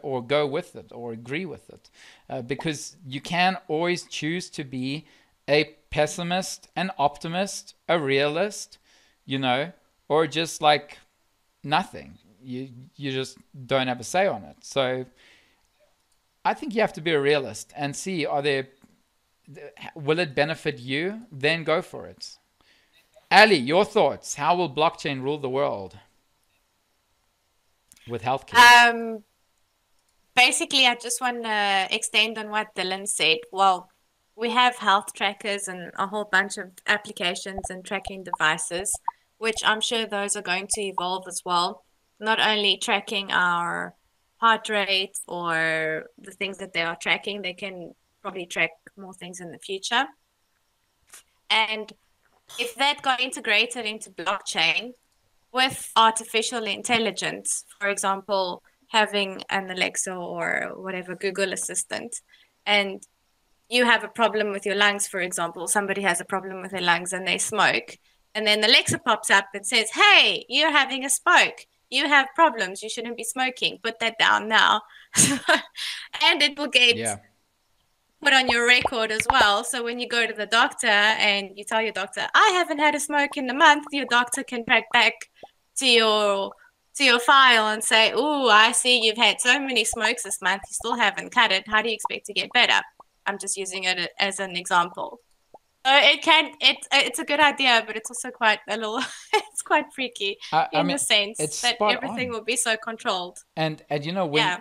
or go with it or agree with it. Because you can always choose to be a pessimist, an optimist, a realist, or just like nothing. You just don't have a say on it. So I think you have to be a realist and see, will it benefit you? Then go for it. Ali, your thoughts. How will blockchain rule the world? With healthcare? Basically, I just want to extend on what Dylan said. Well, we have health trackers and a whole bunch of applications and tracking devices, which I'm sure those are going to evolve as well. Not only tracking our heart rate or the things that they are tracking, they can probably track more things in the future. And if that got integrated into blockchain, with artificial intelligence, for example, having an Alexa or whatever Google Assistant, and you have a problem with your lungs, for example, somebody has a problem with their lungs and they smoke, and then Alexa pops up and says, hey, you're having a smoke. You have problems. You shouldn't be smoking. Put that down now. And it will get put on your record as well. So when you go to the doctor and you tell your doctor, I haven't had a smoke in a month, your doctor can track back to your file and say, oh, I see you've had so many smokes this month, you still haven't cut it. How do you expect to get better? I'm just using it as an example. So it's a good idea, but it's also quite it's quite freaky in the sense that everything will be so controlled. And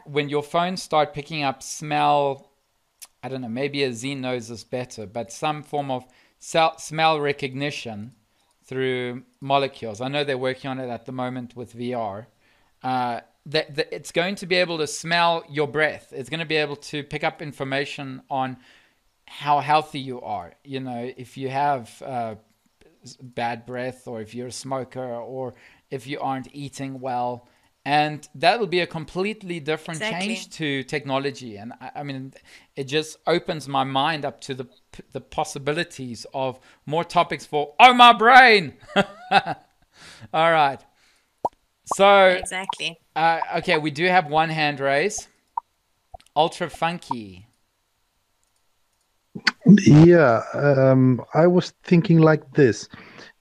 when your phones start picking up smell, I don't know, maybe a Z knows this better, but some form of smell recognition through molecules. I know they're working on it at the moment with VR. It's going to be able to smell your breath. It's going to be able to pick up information on how healthy you are. If you have bad breath, or if you're a smoker, or if you aren't eating well. And that will be a completely different change to technology. And I mean, it just opens my mind up to the possibilities of more topics for, my brain. All right. So, okay, we do have one hand raise. Ultra Funky. Yeah, I was thinking like this.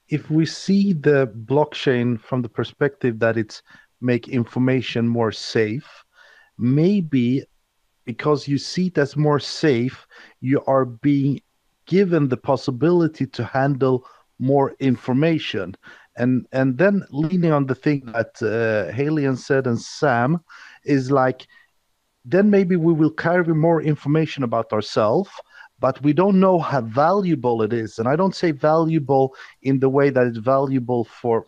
If we see the blockchain from the perspective that it's make information more safe, maybe because you see it as more safe, you are being given the possibility to handle more information. And then leaning on the thing that Halian said and Sam is like, then maybe we will carry more information about ourselves, but we don't know how valuable it is. And I don't say valuable in the way that it's valuable for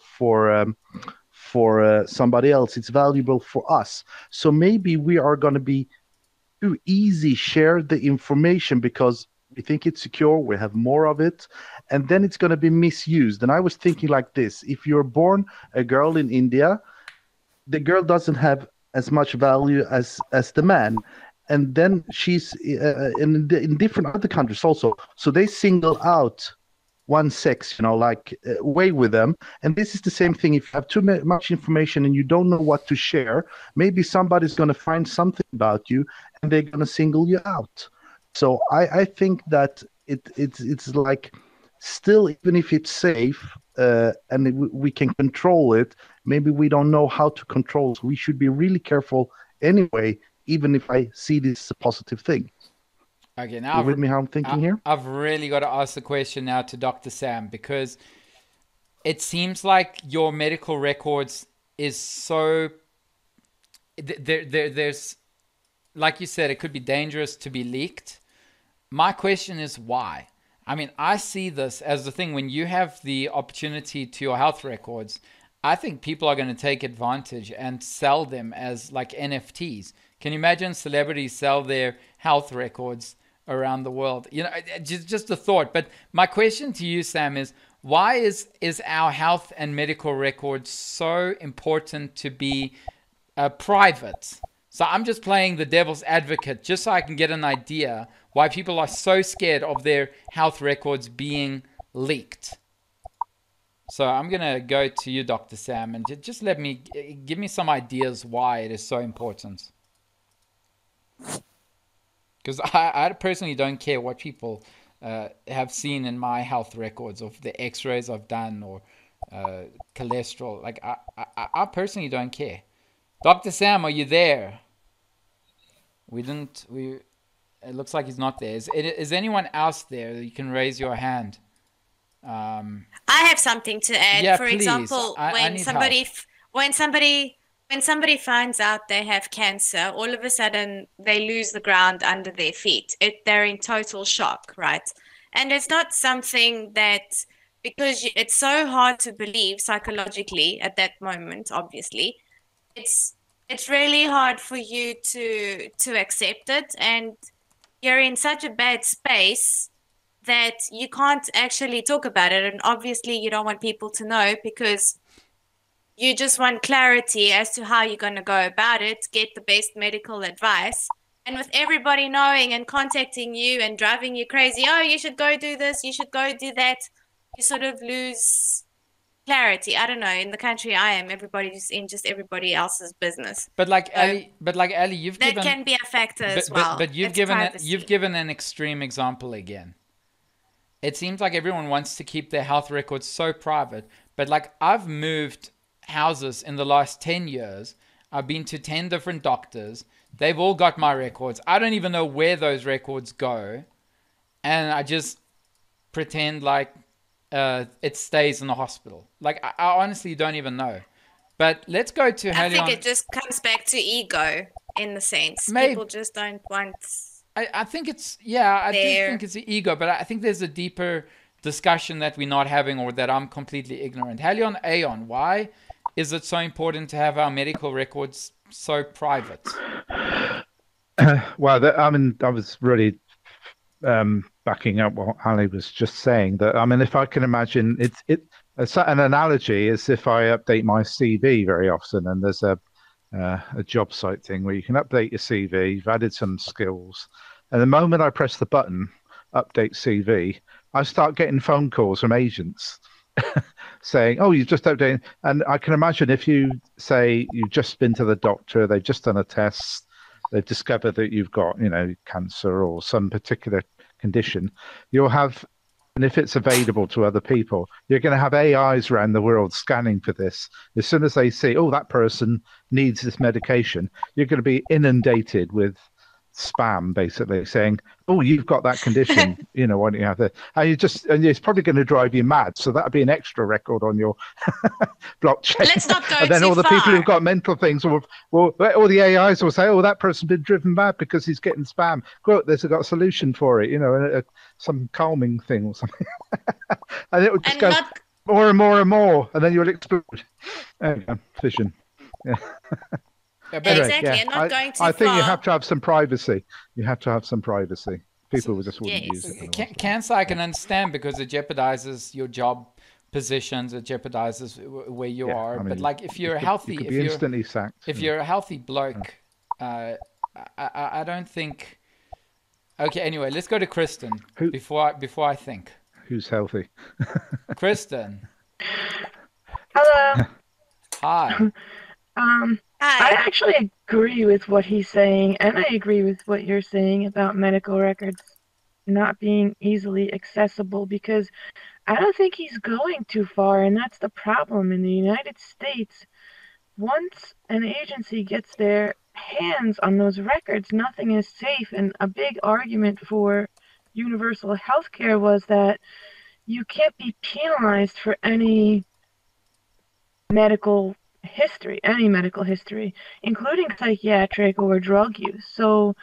somebody else. It's valuable for us. So maybe we are going to be too easy share the information because we think it's secure, we have more of it, and then it's going to be misused. And I was thinking like this: if you're born a girl in India, the girl doesn't have as much value as the man. And then she's in different other countries also. So they single out one sex, like away with them. And this is the same thing. If you have too much information and you don't know what to share, maybe somebody's going to find something about you and they're going to single you out. So I think that it's like, still, even if it's safe and we can control it, maybe we don't know how to control. So we should be really careful anyway, even if I see this as a positive thing. Okay, now you with me how I'm thinking here? I've really got to ask the question now to Dr. Sam, because it seems like your medical records is so... There's, like you said, it could be dangerous to be leaked. My question is why? I mean, I see this as the thing, when you have the opportunity to your health records, I think people are going to take advantage and sell them as like NFTs. Can you imagine celebrities sell their health records around the world? Just a thought. But my question to you, Sam, is why is our health and medical records so important to be private? So I'm just playing the devil's advocate just so I can get an idea why people are so scared of their health records being leaked. So I'm going to go to you, Dr. Sam, and just give me some ideas why it is so important. Because I personally don't care what people have seen in my health records, of the x-rays I've done, or cholesterol. Like, I personally don't care. Dr. Sam, are you there? It looks like he's not there. Is anyone else there? You can raise your hand. I have something to add. Yeah, For please. example, when somebody finds out they have cancer, all of a sudden they lose the ground under their feet. They're in total shock, right? And it's not something that, because it's so hard to believe psychologically at that moment, obviously, it's really hard for you to accept it, and you're in such a bad space that you can't actually talk about it. And obviously you don't want people to know, because you just want clarity as to how you're going to go about it, get the best medical advice. And with everybody knowing and contacting you and driving you crazy, oh, you should go do this, you should go do that, you sort of lose clarity. I don't know. In the country I am, everybody's in just everybody else's business. But like Ali, you've that given... That can be a factor as well. But you've given an extreme example again. It seems like everyone wants to keep their health records so private. But like, I've moved houses in the last 10 years. I've been to 10 different doctors. They've all got my records. I don't even know where those records go. And I just pretend like it stays in the hospital. Like, I honestly don't even know. But let's go to Helion. I think it just comes back to ego, in the sense. People just don't want... I think it's... Yeah, I do think it's the ego. But I think there's a deeper discussion that we're not having, or that I'm completely ignorant. Helion Aeon, why is it so important to have our medical records so private? Well, I mean, I was really backing up what Ali was just saying. That, I mean, if I can imagine, an analogy is if I update my CV very often, and there's a job site thing where you can update your CV. You've added some skills, and the moment I press the button, update CV, I start getting phone calls from agents saying, "Oh, you've just updated." And I can imagine if you say you've just been to the doctor, they've just done a test, they've discovered that you've got, cancer or some particular condition, you'll have, and if it's available to other people, you're going to have AIs around the world scanning for this. As soon as they see, oh, that person needs this medication, you're going to be inundated with spam, basically saying, oh, you've got that condition, why don't you have that? And it's probably going to drive you mad. So that'll be an extra record on your blockchain. Let's not go and then too all the far. people who've got mental things all the AIs will say, oh, that person's been driven mad because he's getting spam. Quote, there's got a solution for it, some calming thing or something. And it would just go more and more and more, and then you'll explode. There you go, fission. Yeah. Exactly, and not going too far. I think you have to have some privacy. People will just wouldn't use it. Cancer I can understand, because it jeopardizes your job positions, it jeopardizes where you are. I mean, but like if you're you could be instantly sacked. If you're a healthy bloke, I don't think. Okay, anyway, let's go to Kristen before I think. Who's healthy? Kristen. Hello. Hi. I actually agree with what he's saying, and I agree with what you're saying about medical records not being easily accessible, because I don't think he's going too far, and that's the problem in the United States. Once an agency gets their hands on those records, nothing is safe, and a big argument for universal health care was that you can't be penalized for any medical history, including psychiatric or drug use. So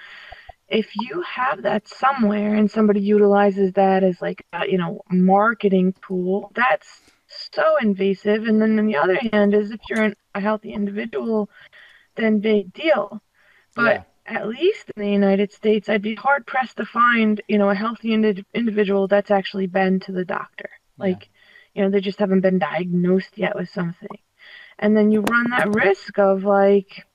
if you have that somewhere and somebody utilizes that as like a, marketing tool, that's so invasive. And then on the other hand is if you're a healthy individual, then big deal. But at least in the United States, I'd be hard pressed to find, a healthy individual that's actually been to the doctor. Like, they just haven't been diagnosed yet with something. And then you run that risk of like,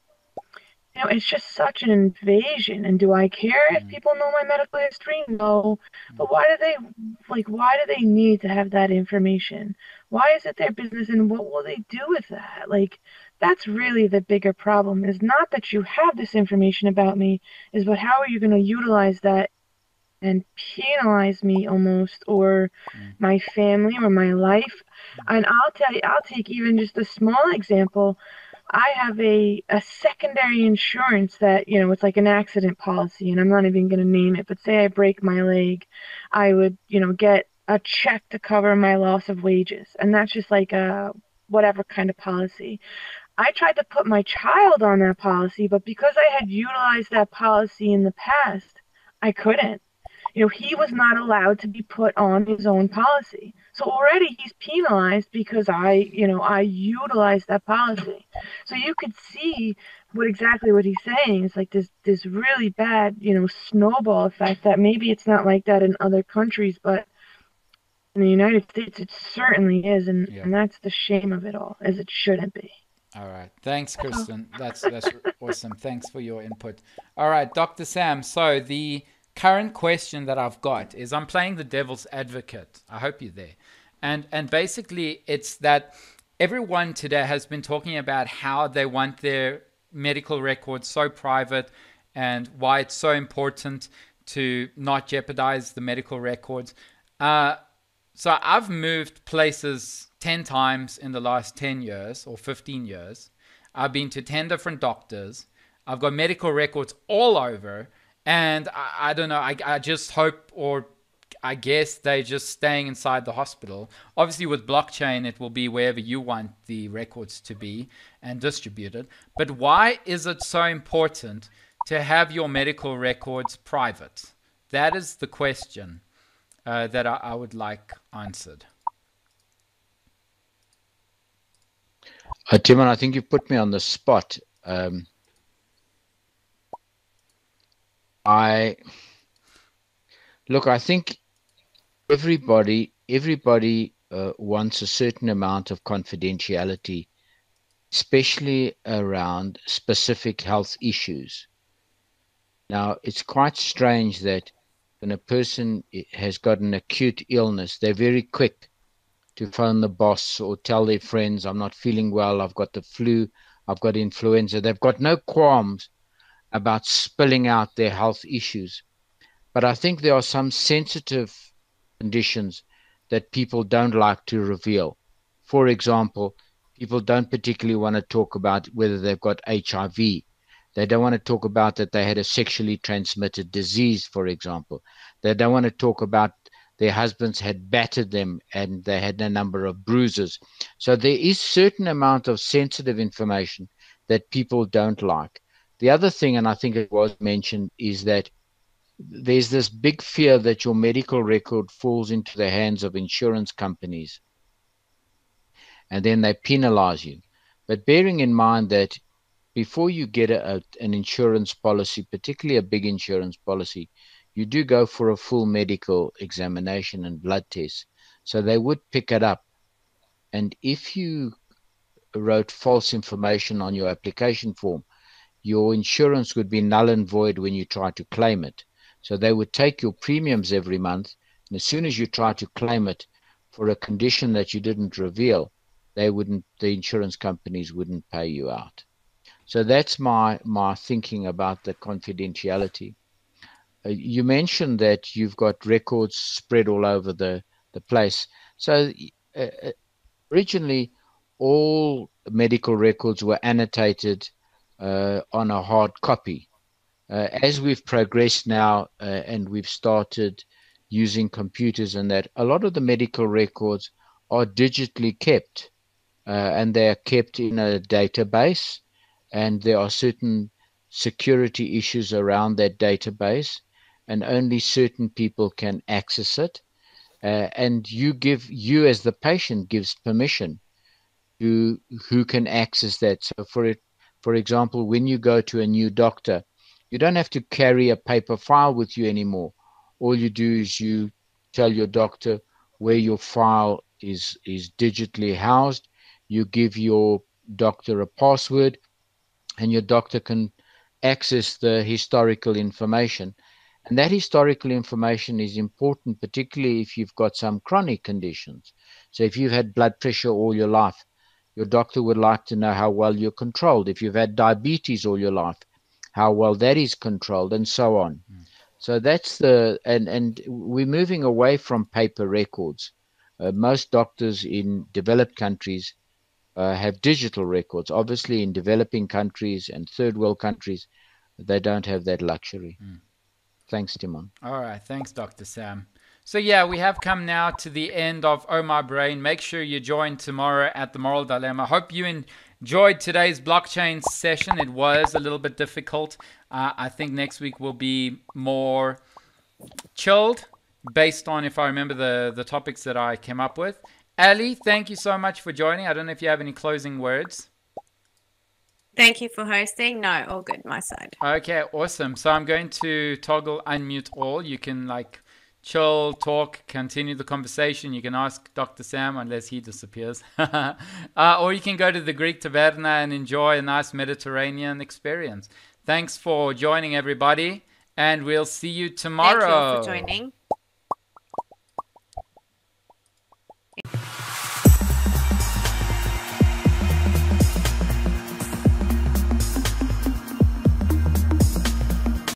it's just such an invasion. And do I care if people know my medical history? No. But why do they need to have that information? Why is it their business, and what will they do with that? Like, that's really the bigger problem, is not that you have this information about me, is but how are you going to utilize that and penalize me almost, or my family or my life? And I'll tell you, I'll take even just a small example. I have a secondary insurance that, it's like an accident policy, and I'm not even going to name it, but say I break my leg, I would, get a check to cover my loss of wages. And that's just like a whatever kind of policy. I tried to put my child on that policy, but because I had utilized that policy in the past, I couldn't. He was not allowed to be put on his own policy. So already he's penalized because I utilized that policy. So you could see exactly what he's saying. It's like this really bad, snowball effect that maybe it's not like that in other countries, but in the United States it certainly is, and that's the shame of it all, as it shouldn't be. All right. Thanks, Kristen. That's awesome. Thanks for your input. All right, Dr. Sam. So the current question that I've got is, I'm playing the devil's advocate. I hope you're there. And basically it's that everyone today has been talking about how they want their medical records so private and why it's so important to not jeopardize the medical records. So I've moved places 10 times in the last 10 years or 15 years. I've been to 10 different doctors. I've got medical records all over. And I don't know, I just hope, or I guess they're just staying inside the hospital. Obviously with blockchain, it will be wherever you want the records to be and distributed. But why is it so important to have your medical records private? That is the question that I would like answered. Timon, I think you put me on the spot. I think everybody wants a certain amount of confidentiality, especially around specific health issues. Now, it's quite strange that when a person has got an acute illness, they're very quick to phone the boss or tell their friends, I'm not feeling well, I've got the flu, I've got influenza. They've got no qualms about spilling out their health issues. But I think there are some sensitive conditions that people don't like to reveal. For example, people don't particularly want to talk about whether they've got HIV. They don't want to talk about that they had a sexually transmitted disease, for example. They don't want to talk about their husbands had battered them and they had a number of bruises. So there is certain amount of sensitive information that people don't like. The other thing, and I think it was mentioned, is that there's this big fear that your medical record falls into the hands of insurance companies and then they penalize you. But bearing in mind that before you get an insurance policy, particularly a big insurance policy, you do go for a full medical examination and blood tests. So they would pick it up. And if you wrote false information on your application form, your insurance would be null and void when you try to claim it. So they would take your premiums every month, and as soon as you try to claim it for a condition that you didn't reveal, the insurance companies wouldn't pay you out. So that's my thinking about the confidentiality. You mentioned that you've got records spread all over the place. So originally, all medical records were annotated on a hard copy. As we've progressed now and we've started using computers and that, a lot of the medical records are digitally kept, and they are kept in a database, and there are certain security issues around that database, and only certain people can access it. And you as the patient gives permission to who can access that. So for example, when you go to a new doctor, you don't have to carry a paper file with you anymore. All you do is you tell your doctor where your file is digitally housed. You give your doctor a password, and your doctor can access the historical information. And that historical information is important, particularly if you've got some chronic conditions. So if you've had blood pressure all your life, your doctor would like to know how well you're controlled. If you've had diabetes all your life, how well that is controlled, and so on. So that's and we're moving away from paper records. Most doctors in developed countries have digital records. Obviously, in developing countries and third world countries, they don't have that luxury. Thanks, Timon. All right. Thanks, Dr. Sam. So yeah, we have come now to the end of Oh My Brain. Make sure you join tomorrow at the Moral Dilemma. Hope you enjoyed today's blockchain session. It was a little bit difficult. I think next week will be more chilled based on, if I remember, the topics that I came up with. Ali, thank you so much for joining. I don't know if you have any closing words. Thank you for hosting. No, all good, my side. Okay, awesome. So I'm going to toggle unmute all. You can chill, talk, continue the conversation. You can ask Dr. Sam unless he disappears. Or you can go to the Greek Taverna and enjoy a nice Mediterranean experience. Thanks for joining, everybody, and we'll see you tomorrow. Thank you for joining.